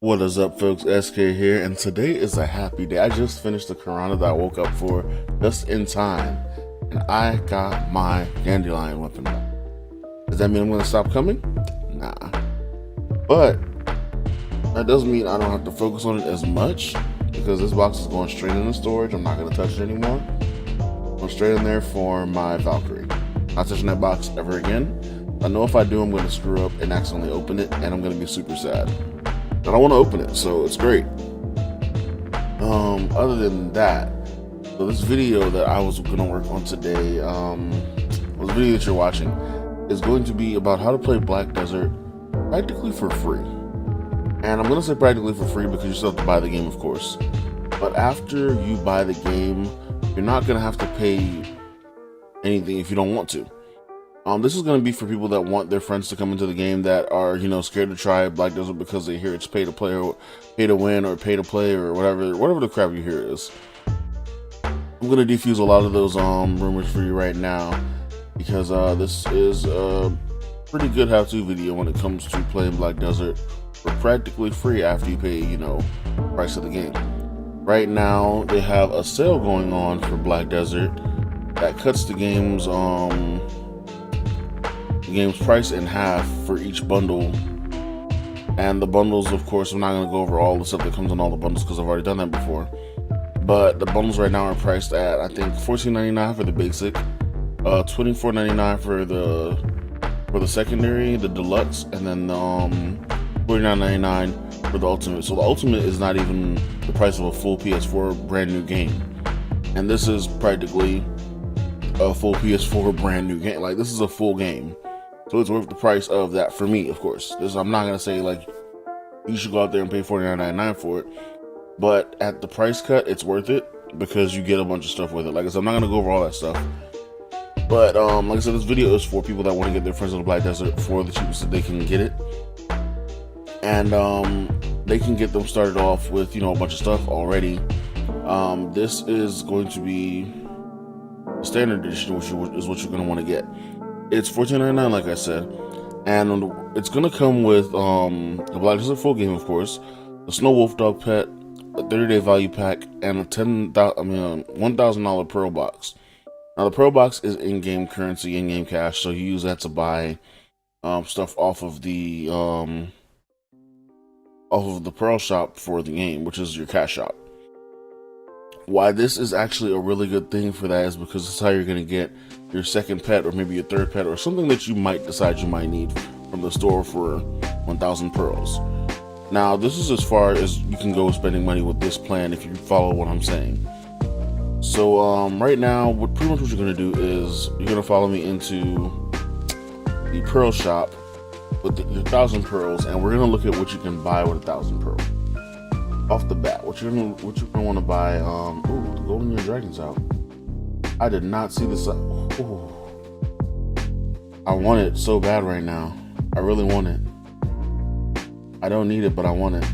What is up, folks? SK here, and today is a happy day. I just finished the Karana that I woke up for just in time, and I got my dandelion weapon back. Does that mean I'm going to stop coming? Nah. But that doesn't mean I don't have to focus on it as much, because this box is going straight into storage. I'm not going to touch it anymore. Going straight in there for my Valkyrie. Not touching that box ever again. I know if I do, I'm going to screw up and accidentally open it, and I'm going to be super sad. I don't want to open it, so it's great. Other than that, so this video that I was gonna work on today, the video that you're watching, is going to be about how to play Black Desert practically for free. And I'm gonna say practically for free because you still have to buy the game, of course. But after you buy the game, you're not gonna have to pay anything if you don't want to. This is going to be for people that want their friends to come into the game that are, scared to try Black Desert because they hear it's pay to play or pay to win or pay to play or whatever the crap you hear is. I'm going to defuse a lot of those rumors for you right now because this is a pretty good how-to video when it comes to playing Black Desert for practically free after you pay, price of the game. Right now, they have a sale going on for Black Desert that cuts the game's price in half for each bundle, and the bundles, of course, I'm not going to go over all the stuff that comes in all the bundles because I've already done that before, but the bundles right now are priced at, I think, $14.99 for the basic, $24.99 for the secondary, the deluxe, and then $49.99 for the ultimate. So the ultimate is not even the price of a full PS4 brand new game, and this is practically a full PS4 brand new game. Like, this is a full game. So it's worth the price of that for me, of course. I'm not going to say, like, you should go out there and pay $49.99 for it. But at the price cut, it's worth it because you get a bunch of stuff with it. Like I said, I'm not going to go over all that stuff. But, like I said, this video is for people that want to get their friends on the Black Desert for the cheapest that they can get it. And they can get them started off with, a bunch of stuff already. This is going to be the standard edition, which is what you're going to want to get. It's $14.99, like I said, and it's gonna come with the Black Desert full game, of course, the Snow Wolf Dog pet, a 30-day value pack, and a $1,000 Pearl box. Now the Pearl box is in-game currency, in-game cash, so you use that to buy stuff off of the Pearl shop for the game, which is your cash shop. Why this is actually a really good thing for that is because it's how you're going to get your second pet or maybe your third pet or something that you might decide you might need from the store for 1,000 pearls. Now, this is as far as you can go spending money with this plan if you follow what I'm saying. So, right now, pretty much what you're going to do is you're going to follow me into the Pearl shop with your 1,000 pearls, and we're going to look at what you can buy with 1,000 pearls. Off the bat, what you're gonna want to buy? Ooh, the Golden Year Dragon's out. I did not see this. Ooh. I want it so bad right now. I really want it. I don't need it, but I want it.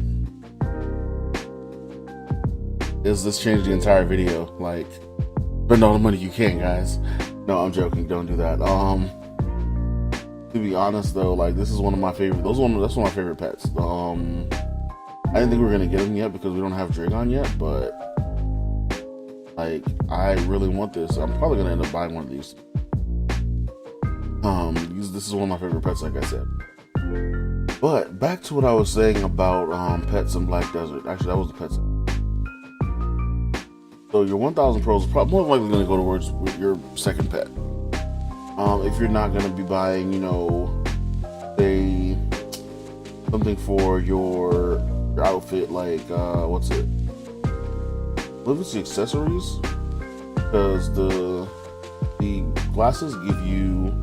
This changed the entire video? Like, spend all the money you can, guys. No, I'm joking. Don't do that. To be honest though, like, this is one of my favorite. That's one of my favorite pets. I didn't think we were gonna get them yet because we don't have Dragon yet, but like, I really want this. I'm probably gonna end up buying one of these. This is one of my favorite pets, like I said. But back to what I was saying about pets in Black Desert. Actually, that was the pets. So your 1,000 pearls is probably more likely gonna go towards your second pet. If you're not gonna be buying, say something for your outfit, like what's it? What is the accessories? Because the glasses give you,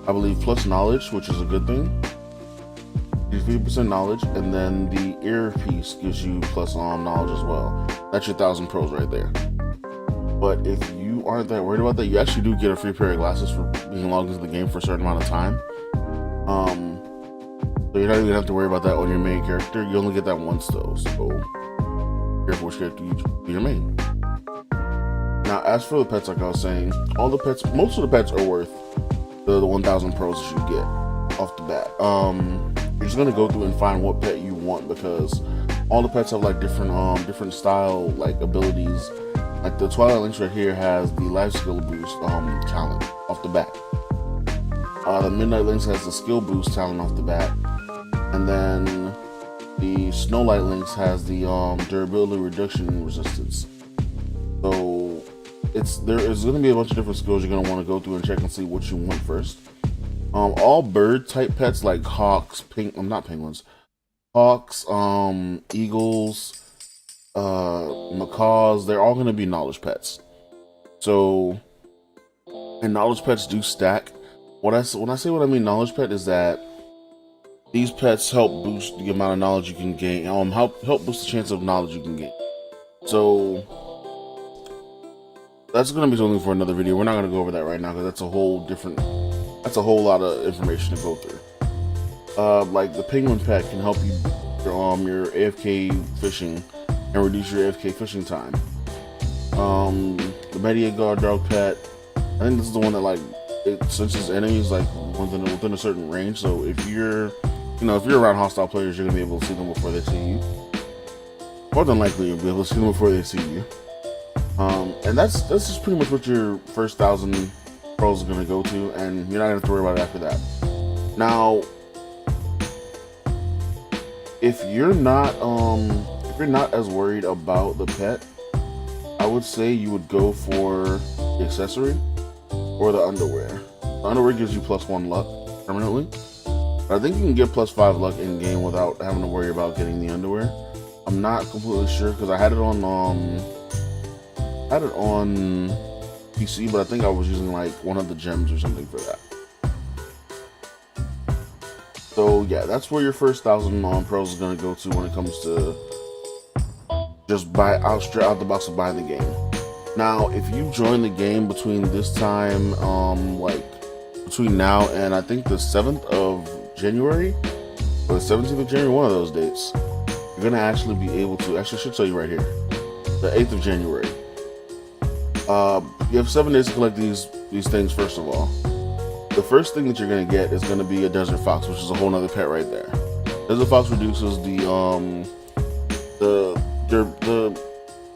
I believe, plus knowledge, which is a good thing. Gives you 50% knowledge, and then the earpiece gives you plus knowledge as well. That's your 1,000 pearls right there. But if you aren't that worried about that, you actually do get a free pair of glasses for being logged into the game for a certain amount of time. So you're not even gonna have to worry about that on your main character. You only get that once though, so careful which character you choose your main. Now, as for the pets, like I was saying, most of the pets are worth the 1,000 pearls that you get off the bat. you're just gonna go through and find what pet you want, because all the pets have like different style like abilities. Like the Twilight Lynx right here has the life skill boost talent off the bat. The Midnight Lynx has the skill boost talent off the bat, and then the Snowlight Lynx has the durability reduction resistance. So there is going to be a bunch of different skills you're going to want to go through and check and see what you want first. All bird type pets like hawks, not penguins, hawks, eagles, macaws, they're all going to be knowledge pets. So, and knowledge pets do stack. When I say what I mean knowledge pet is that these pets help boost the amount of knowledge you can gain. Help boost the chance of knowledge you can gain. So that's going to be something for another video. We're not going to go over that right now because that's a whole lot of information to go through. Like the penguin pet can help you your AFK fishing and reduce your AFK fishing time. The Mediagar dog pet, I think this is the one that like it senses enemies like within a certain range. So if you're around hostile players, you're gonna be able to see them before they see you. More than likely, you'll be able to see them before they see you. And that's just pretty much what your first 1,000 pros are gonna go to, and you're not gonna have to worry about it after that. Now, if you're not as worried about the pet, I would say you would go for the accessory or the underwear. The underwear gives you +1 luck permanently, but I think you can get +5 luck in game without having to worry about getting the underwear. I'm not completely sure because I had it on PC, but I think I was using like one of the gems or something for that. So yeah, that's where your first 1,000 pros is gonna go to when it comes to just straight out the box of buying the game. Now, if you join the game between this time, between now and I think the 7th of January or the 17th of January, one of those dates, you're gonna actually be able to. Actually, I should tell you right here, the 8th of January. You have 7 days to collect these things. First of all, the first thing that you're gonna get is gonna be a desert fox, which is a whole nother pet right there. Desert fox reduces the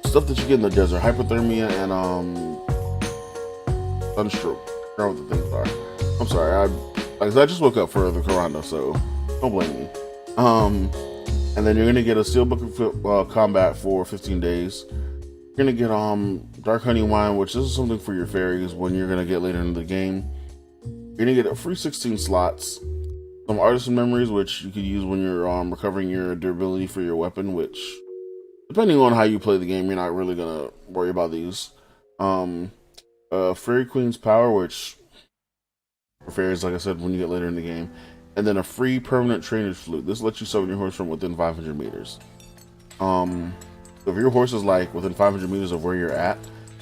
stuff that you get in the desert, hypothermia and sunstroke. I don't know what the things are. I'm sorry, I just woke up for the Corona, so don't blame me. And then you're gonna get a Steelbook of Combat for 15 days. You're gonna get Dark Honey Wine, which is something for your fairies when you're gonna get later into the game. You're gonna get a free 16 slots, some Artisan Memories, which you could use when you're recovering your durability for your weapon, which, depending on how you play the game, you're not really gonna worry about these. Fairy Queen's Power, which for fairies, like I said, when you get later in the game. And then a free permanent trainer's flute. This lets you summon your horse from within 500 meters. So if your horse is like within 500 meters of where you're at,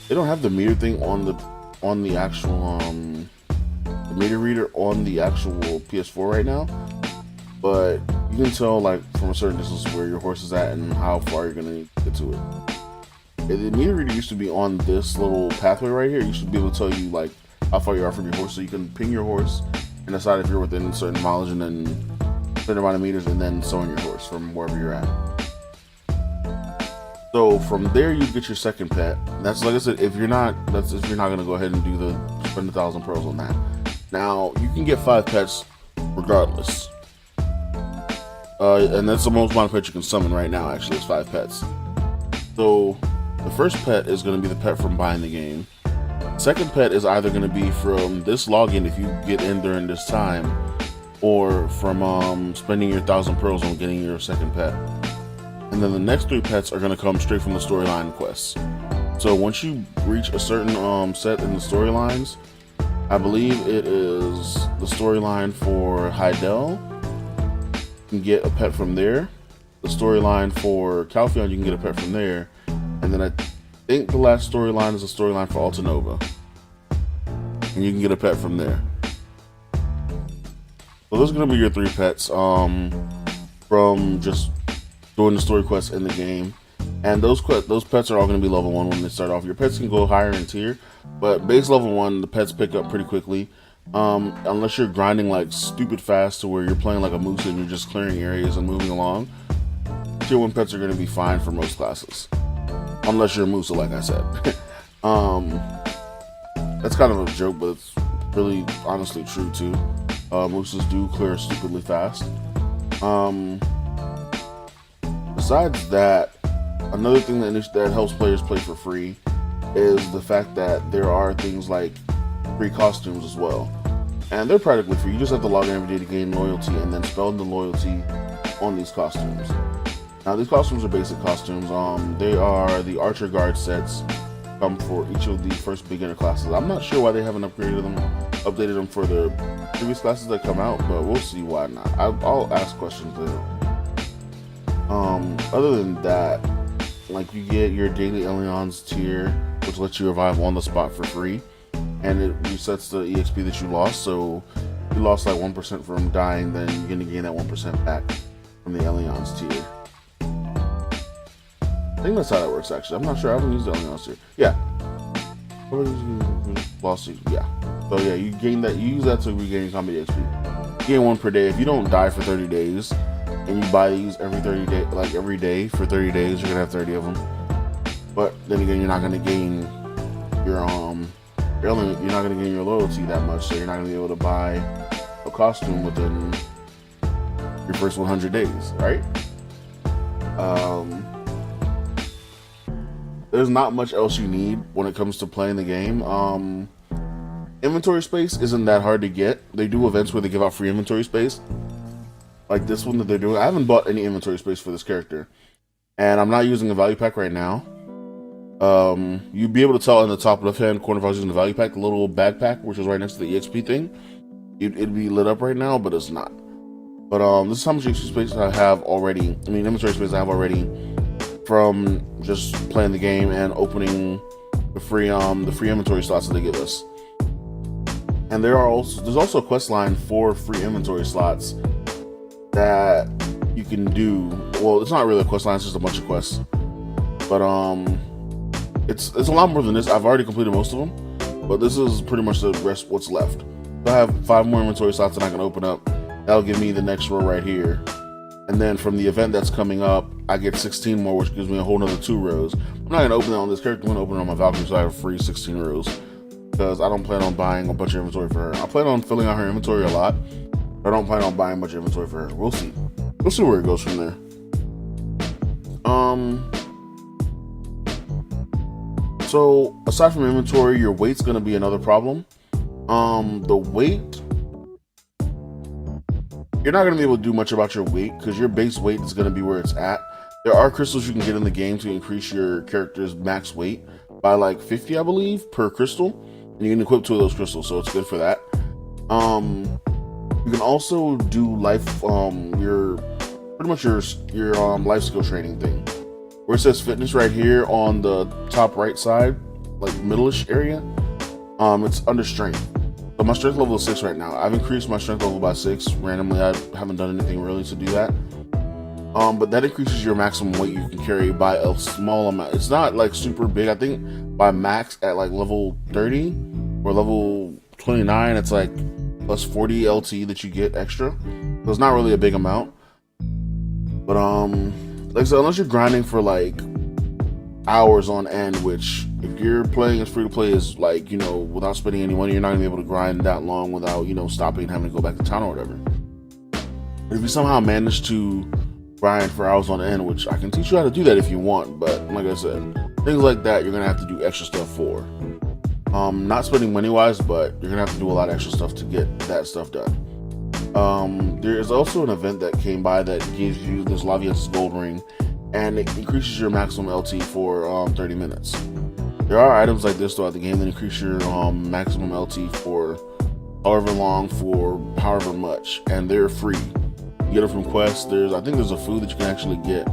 they don't have the meter thing on the actual the meter reader on the actual PS4 right now, but you can tell like from a certain distance where your horse is at and how far you're gonna get to it. If the meter reader used to be on this little pathway right here, you should be able to tell you like how far you are from your horse, so you can ping your horse and decide if you're within a certain mileage, and then a certain amount of meters, and then summon your horse from wherever you're at. So from there, you get your second pet. That's like I said, if you're not gonna go ahead and spend 1,000 pearls on that. Now you can get 5 pets regardless, and that's the most amount of pets you can summon right now. Actually, it's 5 pets. So the first pet is going to be the pet from buying the game. Second pet is either going to be from this login if you get in during this time, or from spending your 1,000 pearls on getting your second pet. And then the next 3 pets are going to come straight from the storyline quests. So once you reach a certain set in the storylines, I believe it is the storyline for Heidel, you can get a pet from there. The storyline for Calpheon, you can get a pet from there. And then I think the last storyline is a storyline for Altanova, and you can get a pet from there. So those are going to be your 3 pets from just doing the story quests in the game. And those pets are all going to be level 1 when they start off. Your pets can go higher in tier, but base level 1, the pets pick up pretty quickly. Unless you're grinding like stupid fast to where you're playing like a moose and you're just clearing areas and moving along, tier 1 pets are going to be fine for most classes. Unless you're a moose, like I said. That's kind of a joke, but it's really honestly true too. Mooses do clear stupidly fast. Besides that, another thing that helps players play for free is the fact that there are things like free costumes as well. And they're practically free. You just have to log in every day to gain loyalty and then spend the loyalty on these costumes. Now, these costumes are basic costumes. They are the Archer Guard sets, come for each of the first beginner classes. I'm not sure why they haven't updated them for the previous classes that come out, but we'll see why not. I'll ask questions later. Other than that, like, you get your daily Elions tier, which lets you revive on the spot for free, and it resets the EXP that you lost. So if you lost like 1% from dying, then you're gonna gain that 1% back from the Elions tier. I think that's how that works, actually. I'm not sure. I haven't used the Elions tier. Yeah. Lost you. Yeah. So yeah, you gain that. You use that to regain combat EXP. You gain 1 per day. If you don't die for 30 days, and you buy these every day for 30 days, you're gonna have 30 of them. But then again, you're not gonna gain your you're not gonna gain your loyalty that much, so you're not gonna be able to buy a costume within your first 100 days, right? There's not much else you need when it comes to playing the game. Inventory space isn't that hard to get. They do events where they give out free inventory space, like this one that they're doing. I haven't bought any inventory space for this character, and I'm not using a value pack right now. You'd be able to tell in the top left-hand corner if I was using the value pack, the little backpack, which is right next to the EXP thing. It'd be lit up right now, but it's not. But this is how much EXP space I have already. I mean, inventory space I have already from just playing the game and opening the free inventory slots that they give us. And there's also a quest line for free inventory slots that you can do. Well, it's not really a quest line; it's just a bunch of quests. But it's a lot more than this. I've already completed most of them, but this is pretty much the rest. What's left? So I have 5 more inventory slots that I can open up. That'll give me the next row right here. And then from the event that's coming up, I get 16 more, which gives me a whole nother 2 rows. I'm not gonna open it on this character. I'm gonna open it on my Valkyrie, so I have free 16 rows. Because I don't plan on buying a bunch of inventory for her. I plan on filling out her inventory a lot, but I don't plan on buying much inventory for her. We'll see. We'll see where it goes from there. So aside from inventory, your weight's gonna be another problem. The weight, you're not gonna be able to do much about your weight because your base weight is gonna be where it's at. There are crystals you can get in the game to increase your character's max weight by like 50, I believe, per crystal. And you can equip 2 of those crystals, so it's good for that. You can also do your life skill training thing, where it says fitness right here on the top right side, like middle-ish area. It's under strength. So my strength level is 6 right now. I've increased my strength level by 6 randomly. I haven't done anything really to do that. But that increases your maximum weight you can carry by a small amount. It's not like super big. I think by max at like level 30 or level 29, it's like plus 40 LT that you get extra. So it's not really a big amount. But like I said, unless you're grinding for like hours on end, which if you're playing as free to play is like, without spending any money, you're not gonna be able to grind that long without, stopping and having to go back to town or whatever. But if you somehow manage to grind for hours on end, which I can teach you how to do that if you want, but like I said, things like that you're gonna have to do extra stuff for. Not spending money wise, but you're gonna have to do a lot of extra stuff to get that stuff done. There is also an event that came by that gives you this Lavia's gold ring, and it increases your maximum LT for 30 minutes. There are items like this throughout the game that increase your maximum LT for however long, for however much, and they're free. You get it from quests. I think there's a food that you can actually get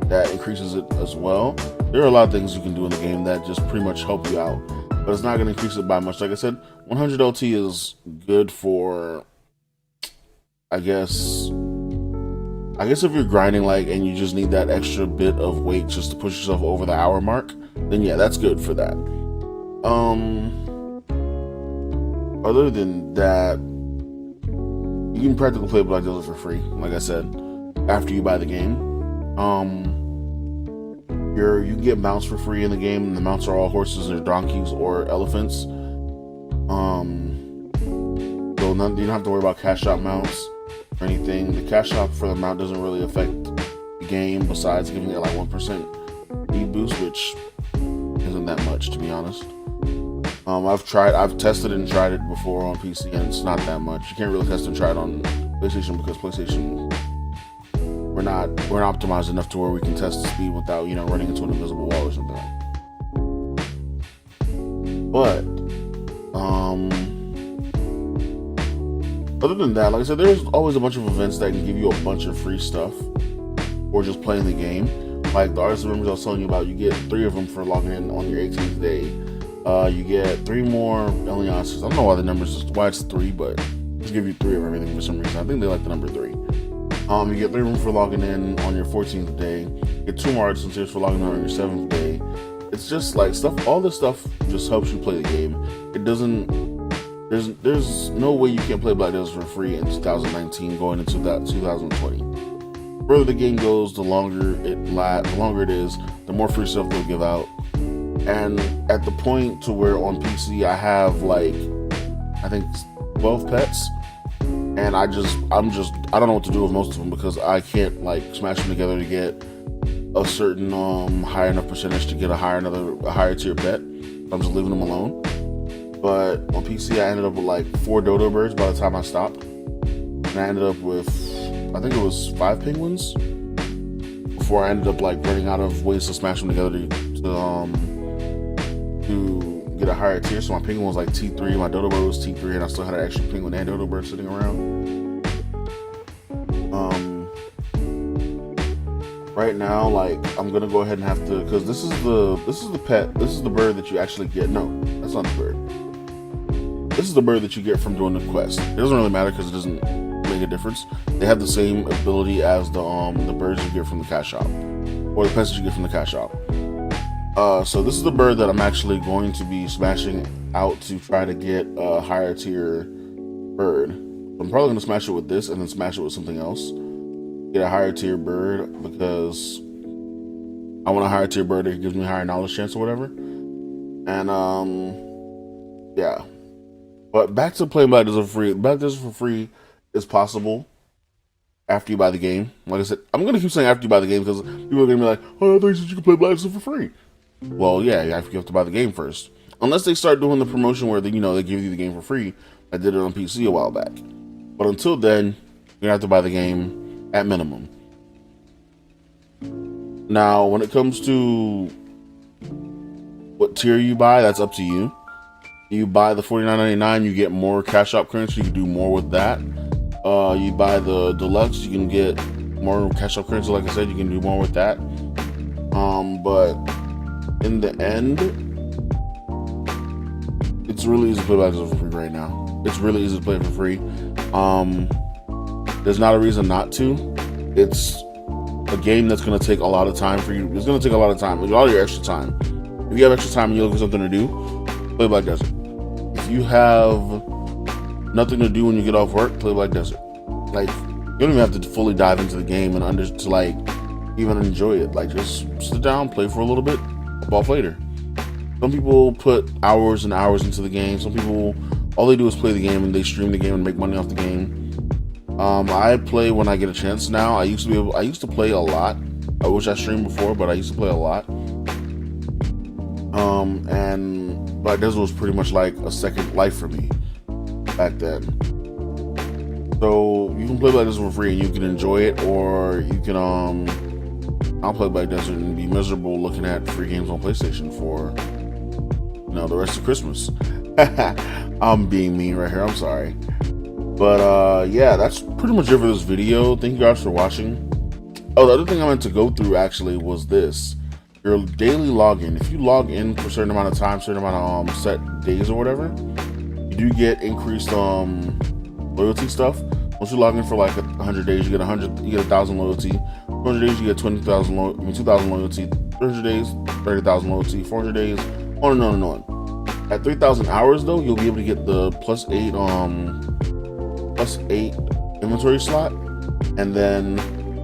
that increases it as well. There are a lot of things you can do in the game that just pretty much help you out, but it's not going to increase it by much. Like I said, 100 LT is good for, I guess if you're grinding and you just need that extra bit of weight just to push yourself over the hour mark, then yeah, that's good for that. other than that, you can practically play Black Desert for free, like I said, after you buy the game. You can get mounts for free in the game, and the mounts are all horses or donkeys or elephants. So you don't have to worry about cash shop mounts or anything. The cash shop for the mount doesn't really affect the game, besides giving it like 1% speed boost, which isn't that much, to be honest. I've tested and tried it before on PC, and it's not that much. You can't really test and try it on PlayStation because PlayStation, we're not optimized enough to where we can test the speed without, running into an invisible wall or something. But other than that, like I said, there's always a bunch of events that can give you a bunch of free stuff or just playing the game. Like the artist members I was telling you about, you get 3 of them for logging in on your 18th day. You get 3 more alliances. I don't know why it's 3, but just give you 3 of everything for some reason. I think they like the number 3. You get 3 of them for logging in on your 14th day. You get 2 more artists for logging in on your 7th day. It's just like stuff. All this stuff just helps you play the game. It doesn't. There's no way you can't play Black Desert for free in 2019 going into that 2020. The further the game goes, the longer it is, the more free stuff they'll give out. And at the point to where on PC I have like, I think 12 pets, and I don't know what to do with most of them because I can't like smash them together to get a certain high enough percentage to get a higher tier pet. I'm just leaving them alone. But on PC I ended up with like 4 dodo birds by the time I stopped, and I ended up with, I think it was 5 penguins before I ended up like running out of ways to smash them together to get a higher tier. So my penguin was like T3, my dodo bird was T3, and I still had an extra penguin and dodo bird sitting around. Right now, like, I'm gonna go ahead and have to, because this is the bird that you actually get. No, that's not the bird. This is the bird that you get from doing the quest. It doesn't really matter because it doesn't make a difference. They have the same ability as the birds you get from the cash shop, or the pets that you get from the cash shop. So this is the bird that I'm actually going to be smashing out to try to get a higher tier bird. I'm probably going to smash it with this and then smash it with something else. Get a higher tier bird because I want a higher tier bird that gives me a higher knowledge chance or whatever. And yeah. But back to playing Black Desert for free. Black Desert for free is possible after you buy the game. Like I said, I'm going to keep saying after you buy the game because people are going to be like, oh, I thought you said you could play Black Desert for free. Well, yeah, you have to buy the game first. Unless they start doing the promotion where they give you the game for free. I did it on PC a while back. But until then, you're going to have to buy the game at minimum. Now, when it comes to what tier you buy, that's up to you. You buy the $49.99, you get more cash shop currency. You can do more with that. You buy the deluxe, you can get more cash shop currency. Like I said, you can do more with that. But in the end, it's really easy to play Black Desert for free right now. It's really easy to play for free. There's not a reason not to. It's a game that's going to take a lot of time for you. It's going to take a lot of time, a lot of your extra time. If you have extra time and you're looking for something to do, play Black Desert. If you have nothing to do when you get off work, play Black Desert. Like, you don't even have to fully dive into the game and even enjoy it. Like, just sit down, play for a little bit, hop off later. Some people put hours and hours into the game. Some people, all they do is play the game and they stream the game and make money off the game. I play when I get a chance now. I used to play a lot. I wish I streamed before, but I used to play a lot. And Black Desert was pretty much like a second life for me back then. So you can play Black Desert for free and you can enjoy it, or you can I'll play Black Desert and be miserable looking at free games on PlayStation for the rest of Christmas. I'm being mean right here, I'm sorry. But yeah, that's pretty much it for this video. Thank you guys for watching. Oh, the other thing I meant to go through actually was this. Your daily login. If you log in for a certain amount of time, certain amount of set days or whatever, you do get increased loyalty stuff. Once you log in for like 100 days, you get 1,000 loyalty. 200 days, you get 2,000 loyalty. 300 days, 30,000 loyalty. 400 days, on and on and on. At 3,000 hours though, you'll be able to get the +8 inventory slot, and then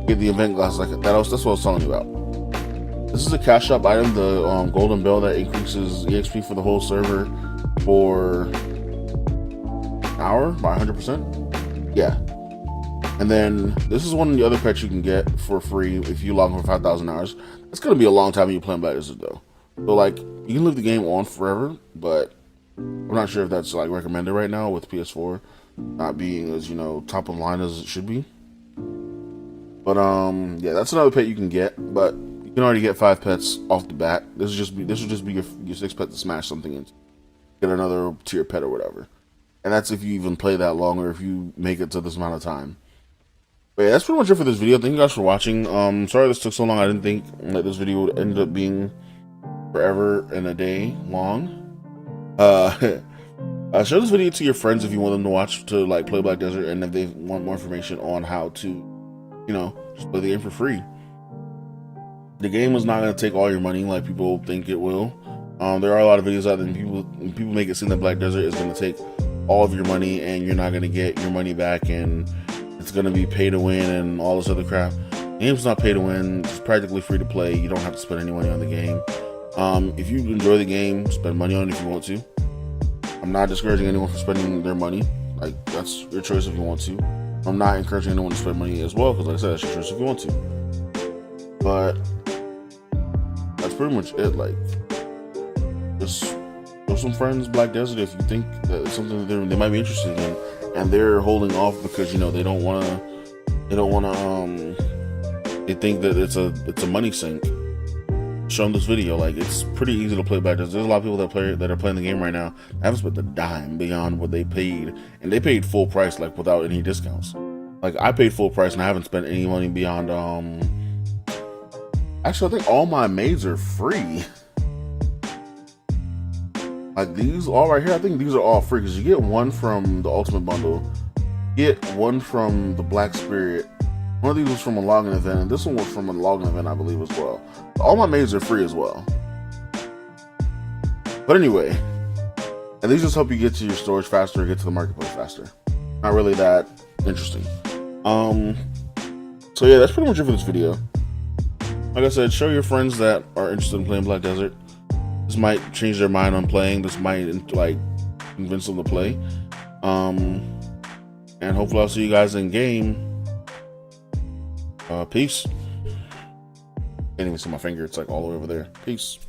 get the event glasses like that. That's what I was telling you about. This is a cash shop item, the golden bell that increases EXP for the whole server for an hour by 100%. Yeah. And then this is one of the other pets you can get for free if you log in for 5,000 hours. It's gonna be a long time you playing Black Desert though. So like, you can leave the game on forever, but I'm not sure if that's like recommended right now with PS4 not being as, you know, top of line as it should be. But yeah, that's another pet you can get, but you can already get 5 pets off the bat. This will just be your 6th pet to smash something into. Get another tier pet or whatever. And that's if you even play that long or if you make it to this amount of time. But yeah, that's pretty much it for this video. Thank you guys for watching. Sorry this took so long. I didn't think that this video would end up being forever and a day long. Show this video to your friends if you want them to watch, to like play Black Desert, and if they want more information on how to, you know, just play the game for free. The game is not going to take all your money like people think it will. There are a lot of videos out there, and people make it seem that Black Desert is going to take all of your money and you're not going to get your money back, and it's going to be pay to win and all this other crap. The game's not pay to win. It's practically free to play. You don't have to spend any money on the game. If you enjoy the game, spend money on it if you want to. I'm not discouraging anyone from spending their money. Like, that's your choice if you want to. I'm not encouraging anyone to spend money as well, because like I said, that's your choice if you want to. But that's pretty much it. Like, just show some friends Black Desert if you think that it's something that they might be interested in, and they're holding off because, you know, they think that it's a money sink. Show them this video. Like, it's pretty easy to play Black Desert. There's a lot of people that are playing the game right now. I haven't spent a dime beyond what they paid, and they paid full price, like without any discounts. Like, I paid full price and I haven't spent any money beyond actually, I think all my maids are free. Like, these all right here, I think these are all free, because you get one from the Ultimate Bundle, you get one from the Black Spirit. One of these was from a login event, and this one was from a login event, I believe, as well. All my maids are free as well. But anyway, and these just help you get to your storage faster, get to the marketplace faster. Not really that interesting. So yeah, that's pretty much it for this video. Like I said, show your friends that are interested in playing Black Desert. This might change their mind on playing. This might like convince them to play. And hopefully I'll see you guys in game. Peace. Can't even see my finger. It's like all the way over there. Peace.